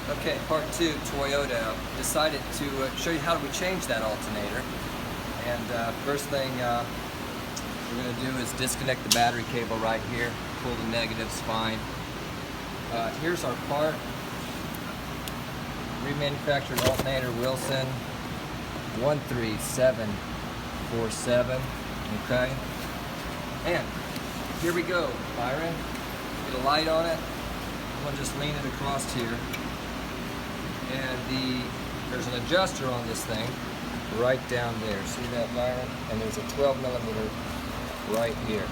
Okay, part 2, Toyota. Decided to show you how do we change that alternator. And first thing we're going to do is disconnect the battery cable right here. Pull the negatives fine. Here's our part. Remanufactured alternator, Wilson 13747. Okay. And here we go, Byron. Get a light on it. I'm going to just lean it across here. And there's an adjuster on this thing right down there. See that, Byron? And there's a 12 millimeter right here.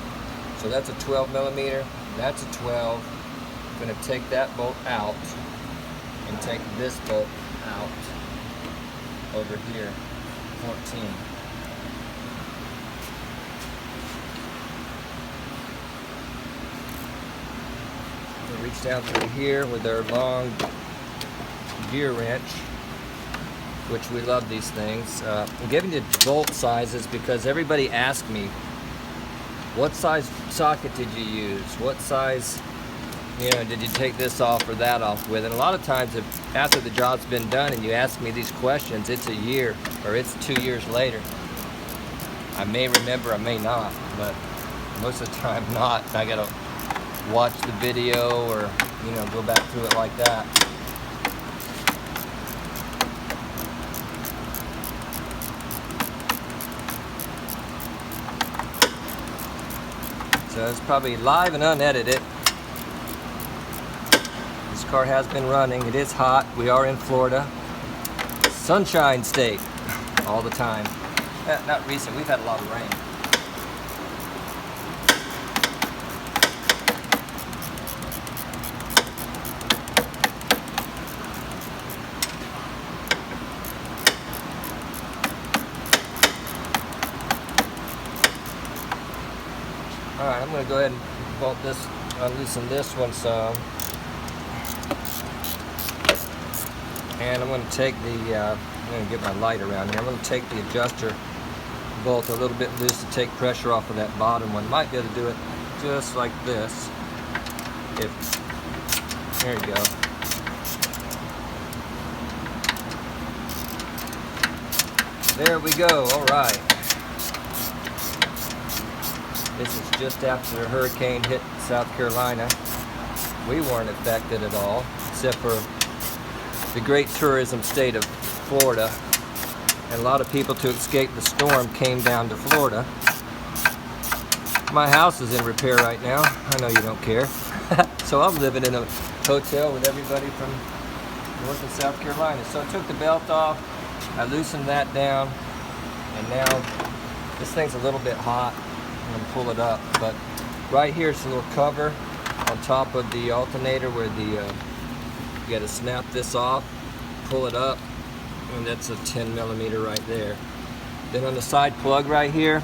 So that's a 12 millimeter. That's a 12. I'm going to take that bolt out and take this bolt out over here, 14. We'll reach down through here with our long gear wrench, which we love these things. I'm giving you bolt sizes because everybody asks me, what size socket did you use? What size, did you take this off or that off with? And a lot of times, after the job's been done and you ask me these questions, it's a year or it's 2 years later. I may remember, I may not, but most of the time not. I gotta watch the video or go back through it like that. So it's probably live and unedited. This car has been running. It is hot. We are in Florida. Sunshine State all the time. Not recent. We've had a lot of rain. Alright, I'm going to go ahead and bolt this, unloosen this one some. And I'm going to take I'm going to get my light around here. I'm going to take the adjuster bolt a little bit loose to take pressure off of that bottom one. Might be able to do it just like this. There you go. There we go. Alright. This is just after the hurricane hit South Carolina. We weren't affected at all, except for the great tourism state of Florida. And a lot of people, to escape the storm, came down to Florida. My house is in repair right now. I know you don't care. So I'm living in a hotel with everybody from North and South Carolina. So I took the belt off, I loosened that down, and now this thing's a little bit hot. I'm going to pull it up, but right here is a little cover on top of the alternator where you got to snap this off, pull it up, and that's a 10 millimeter right there. Then on the side plug right here,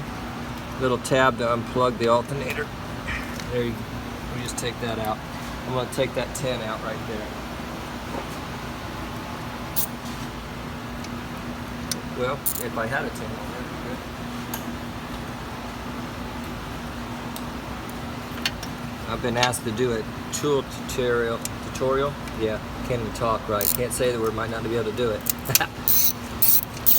little tab to unplug the alternator. There you we just take that out. I'm going to take that 10 out right there. Well, if I had a 10 on there, it'd be good. I've been asked to do a tool tutorial. Yeah, can't even talk right. Can't say the word, might not be able to do it.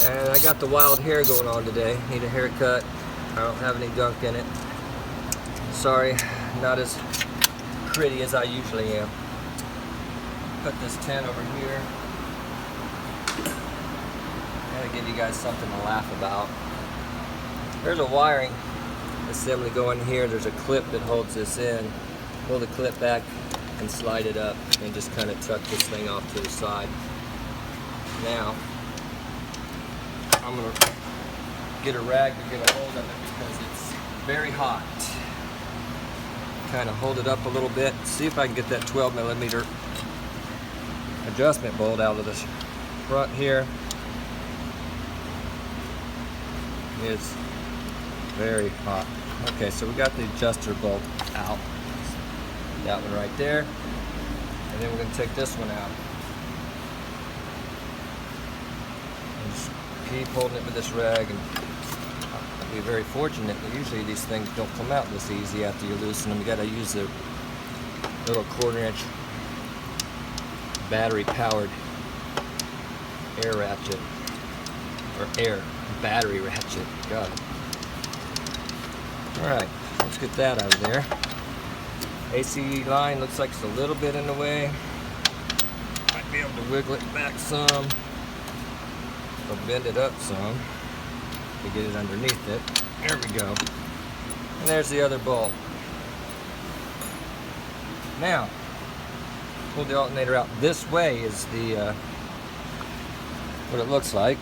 And I got the wild hair going on today. Need a haircut. I don't have any gunk in it. Sorry, not as pretty as I usually am. Put this 10 over here. Gotta give you guys something to laugh about. There's a wiring assembly going here. There's a clip that holds this in. Pull the clip back and slide it up and just kind of tuck this thing off to the side. Now I'm going to get a rag to get a hold of it because it's very hot. Kind of hold it up a little bit. See if I can get that 12 millimeter adjustment bolt out of this front here. It's very hot. Okay, so we got the adjuster bolt out. That one right there. And then we're going to take this one out. And just keep holding it with this rag. And I'll be very fortunate that usually these things don't come out this easy after you loosen them. You got to use the little 1/4 inch battery powered air ratchet, or air battery ratchet. God. Alright, let's get that out of there. AC line looks like it's a little bit in the way. Might be able to wiggle it back some, or bend it up some to get it underneath it. There we go. And there's the other bolt. Now, pull the alternator out this way is the what it looks like.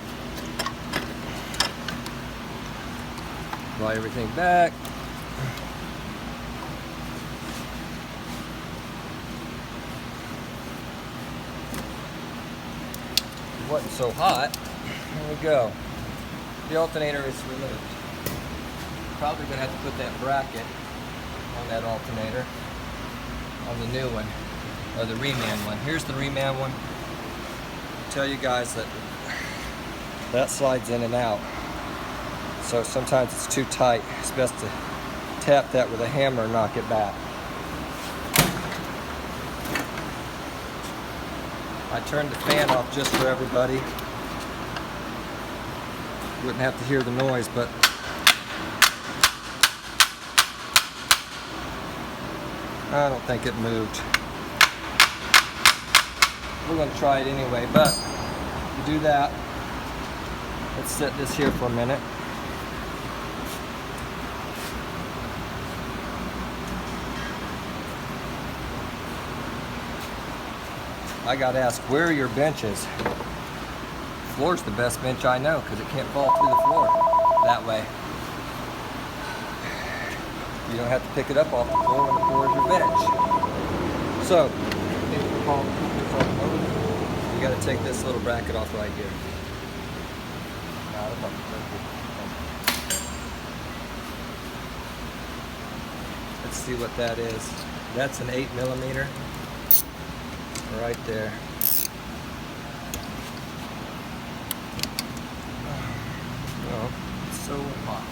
Apply everything back. It wasn't so hot. Here we go. The alternator is removed. Probably gonna have to put that bracket on that alternator, on the new one, or the reman one. Here's the reman one. I'll tell you guys that that slides in and out, so sometimes it's too tight. It's best to tap that with a hammer and knock it back. I turned the fan off just for everybody. Wouldn't have to hear the noise, but I don't think it moved. We're going to try it anyway, but to do that, let's set this here for a minute. I got asked, where are your benches? The floor's the best bench I know because it can't fall through the floor that way. You don't have to pick it up off the floor when the floor is your bench. So, you got to take this little bracket off right here. Let's see what that is. That's an 8mm right there. Oh, it's so hot.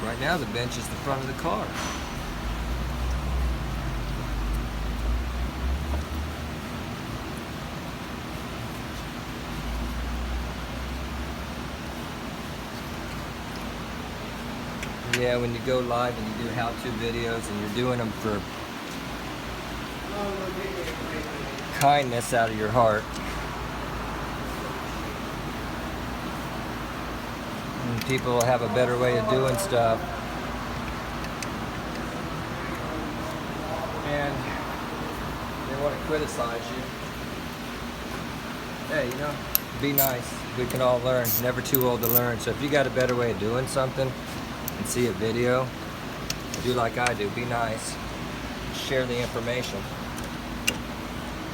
Right now the bench is the front of the car. Yeah, when you go live and you do how-to videos and you're doing them for kindness out of your heart, and people have a better way of doing stuff, and they want to criticize you, hey, you know, be nice. We can all learn. Never too old to learn. So if you got a better way of doing something and see a video, do like I do. Be nice. Share the information.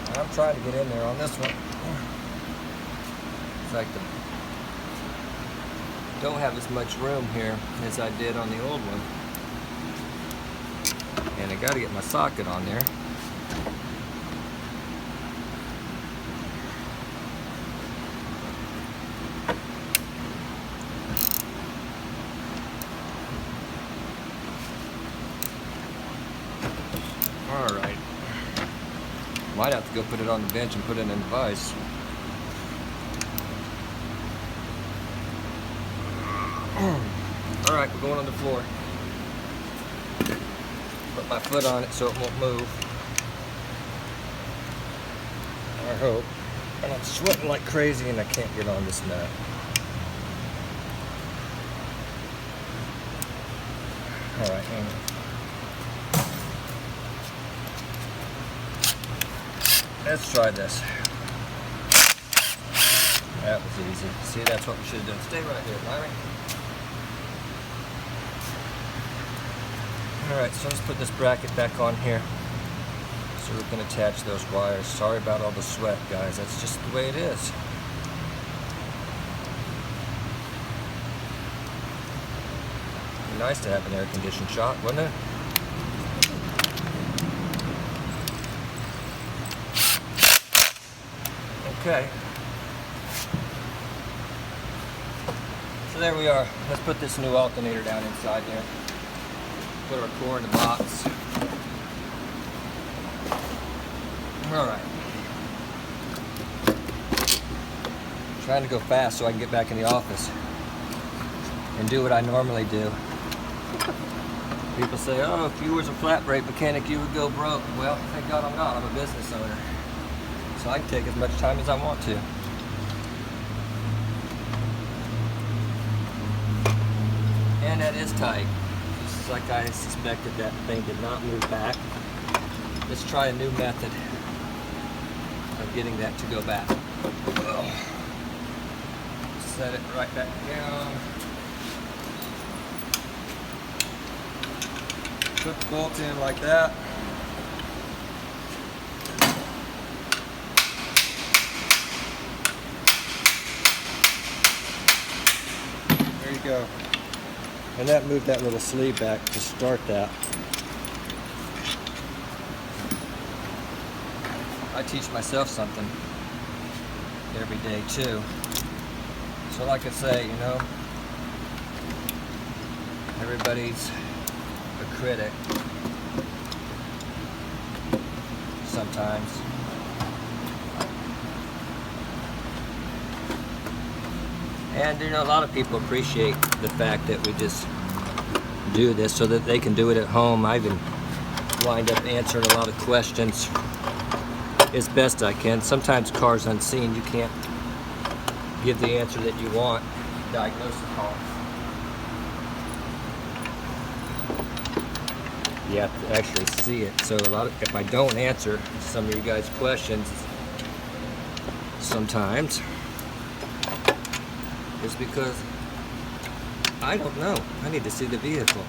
And I'm trying to get in there on this one. It's like don't have as much room here as I did on the old one. And I got to get my socket on there. Alright. Might have to go put it on the bench and put it in the vise. Alright, we're going on the floor. Put my foot on it so it won't move. I hope. And I'm sweating like crazy and I can't get on this nut. Alright, hang on. Let's try this. That was easy. See, that's what we should have done. Stay right here, Larry. Alright, so let's put this bracket back on here so we can attach those wires. Sorry about all the sweat, guys. That's just the way it is. It'd be nice to have an air-conditioned shop, wouldn't it? Okay. So there we are. Let's put this new alternator down inside there. Put our core in the box. Alright. Trying to go fast so I can get back in the office and do what I normally do. People say, oh, if you was a flat brake mechanic, you would go broke. Well, thank God I'm not. I'm a business owner. So I can take as much time as I want to. And that is tight. Just like I suspected, that thing did not move back. Let's try a new method of getting that to go back. Set it right back down. Put the bolt in like that. There you go. And that moved that little sleeve back to start that. I teach myself something every day too. So like I say, you know, everybody's a critic sometimes. And you know, a lot of people appreciate the fact that we just do this so that they can do it at home. I even wind up answering a lot of questions as best I can. Sometimes cars unseen, you can't give the answer that you want, diagnose the car. You have to actually see it. So if I don't answer some of you guys' questions, sometimes it's because I don't know. I need to see the vehicle.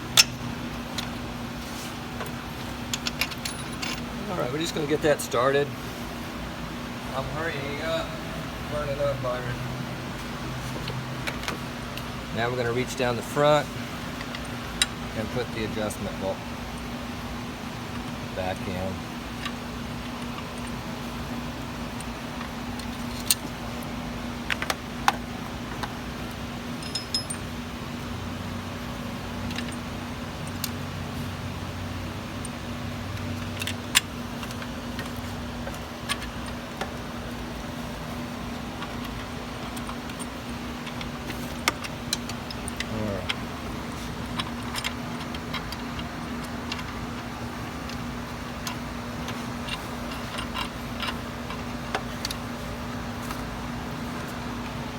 Alright, we're just going to get that started. I'm hurrying up. Burning up, Byron. Now we're going to reach down the front and put the adjustment bolt back in.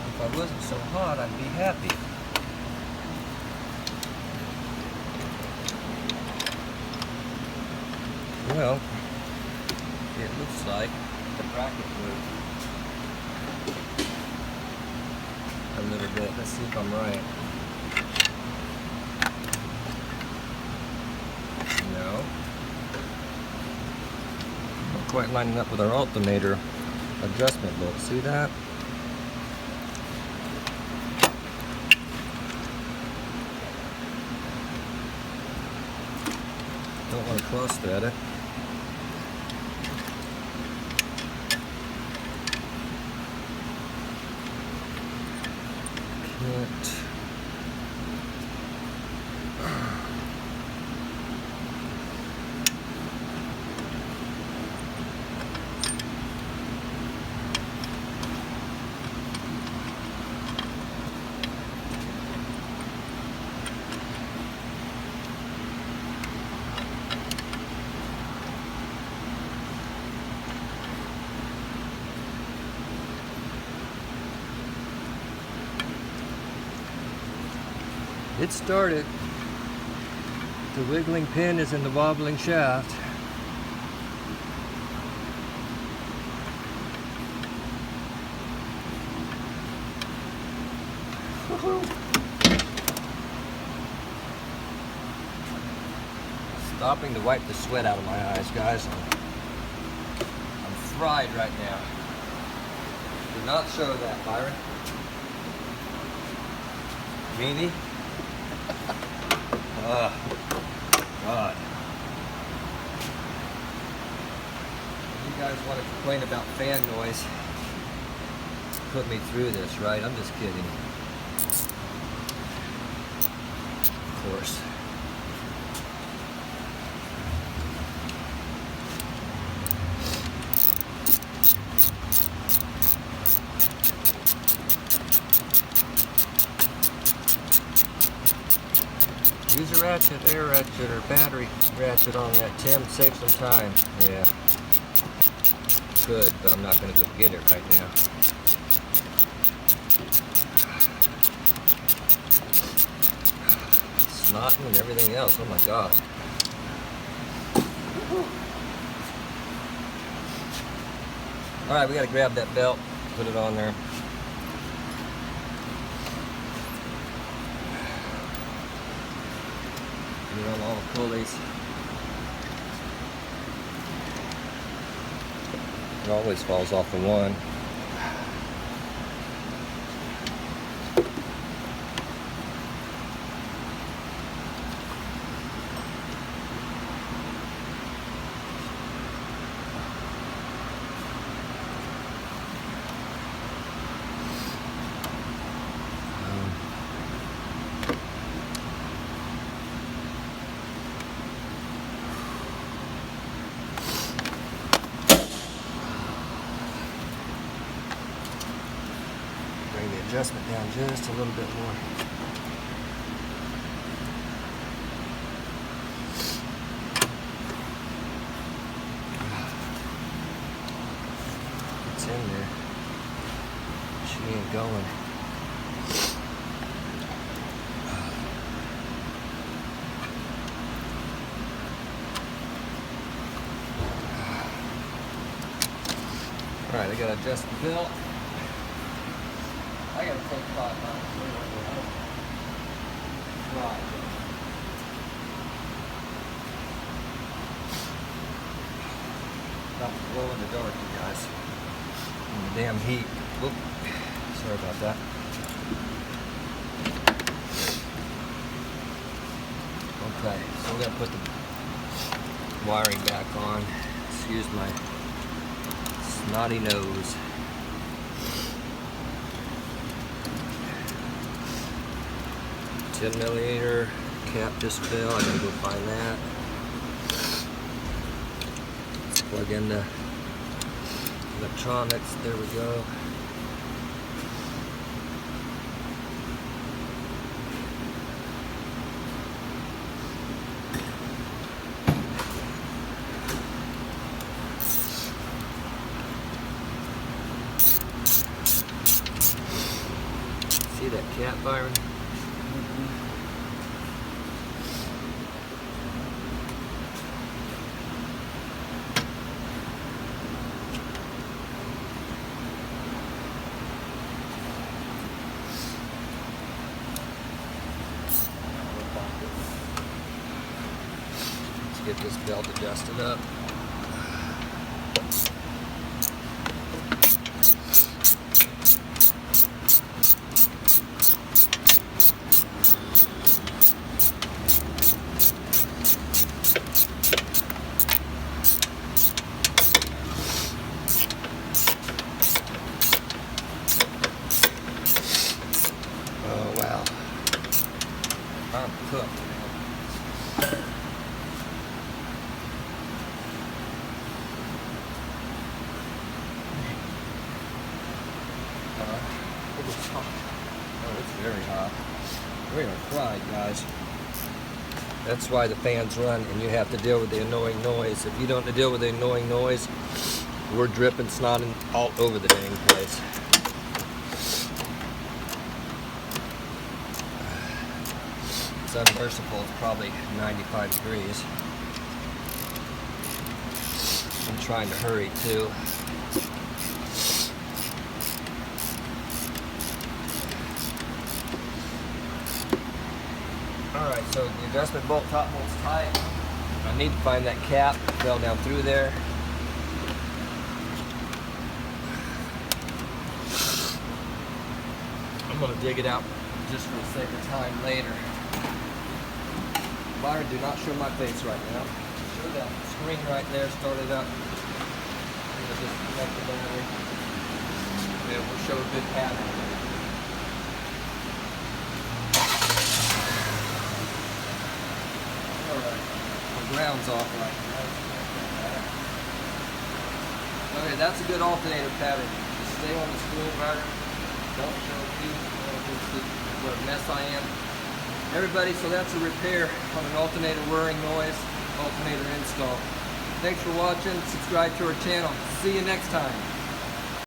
If it wasn't so hot, I'd be happy. Well, it looks like the bracket moved a little bit. Let's see if I'm right. No. Not quite lining up with our alternator adjustment bolt. See that? Don't want to cross thread it. Can't. It started. The wiggling pin is in the wobbling shaft. Stopping to wipe the sweat out of my eyes, guys. I'm fried right now. Do not show that, Byron. Meanie? Oh, God. You guys want to complain about fan noise? Put me through this, right? I'm just kidding. course. Use a ratchet, air ratchet, or battery ratchet on that, Tim. Save some time. Yeah. Good, but I'm not going to go get it right now. Snotting and everything else. Oh my God. Alright, we got to grab that belt, put it on there. Put it on all the pulleys. It always falls off of one. Bring the adjustment down just a little bit more. It's in there. She ain't going. Alright, I gotta adjust the belt. I gotta take 5 miles. Right. About to glow in the dark, you guys. In the damn heat. Whoop. Sorry about that. Okay, so we're gonna put the wiring back on. Excuse my snotty nose. 10mm cap just fell. I gotta go find that. Let's plug in the electronics. There we go. See that cap, Byron? Get this belt adjusted up. Oh wow. I'm cooked. Oh, it's very hot. We're gonna fry, guys. That's why the fans run, and you have to deal with the annoying noise. If you don't deal with the annoying noise, we're dripping, snotting all over the dang place. Submersible is probably 95 degrees. I'm trying to hurry too. Alright, so the adjustment bolt top bolt's tight. I need to find that cap. It fell down through there. I'm going to dig it out just for the sake of time later. Byron, do not show my face right now. Show that screen right there, start it up. I'm going to disconnect the battery. And we'll show a good pattern. ground's off right now. Okay, that's a good alternator pattern. Just stay on the spool bar. Don't show you what a mess I am. Everybody, so that's a repair on an alternator whirring noise, alternator install. Thanks for watching. Subscribe to our channel. See you next time.